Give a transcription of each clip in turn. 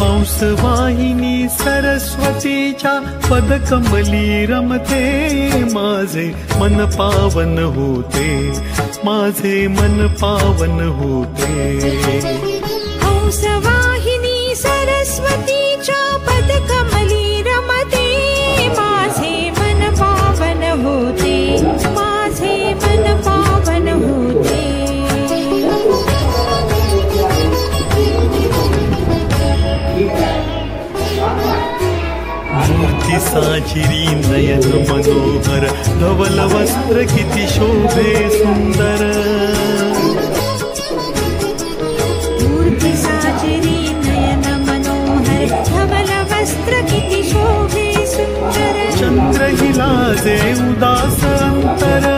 हंसवाहिनी सरस्वतीच्या पदकमली रमते, माझे मन पावन होते, माझे मन पावन होते। हंसवाहिनी सरस्वतीच्या पदकमली रमते, माझे मन पावन होते, माझे मन पावन होते। मूर्ती साजिरी नयन मनोहर, धवल वस्त्र किती शोभे सुंदर। मूर्ती साजिरी नयन मनोहर, धवल वस्त्र किती शोभे सुंदर। चंद्र ही लाजे उदास अंतर,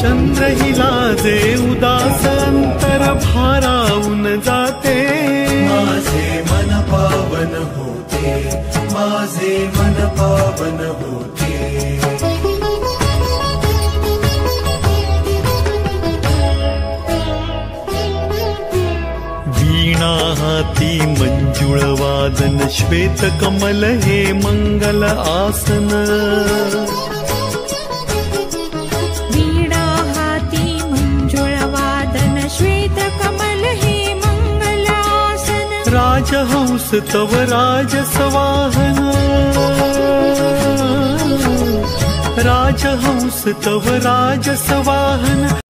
चंद्र ही लाजे उदास अंतर, भारावून जाते, माझे मन पावन होते, माझे मन पावन होते। वीणा हाती मंजुळ वादन, श्वेत कमल हे मंगल आसन। वीणा हाती मंजुळ वादन, श्वेत कमल हे मंगल आसन। राजहंस तव राजसवाहन, राजहंस तव राजसवाहन,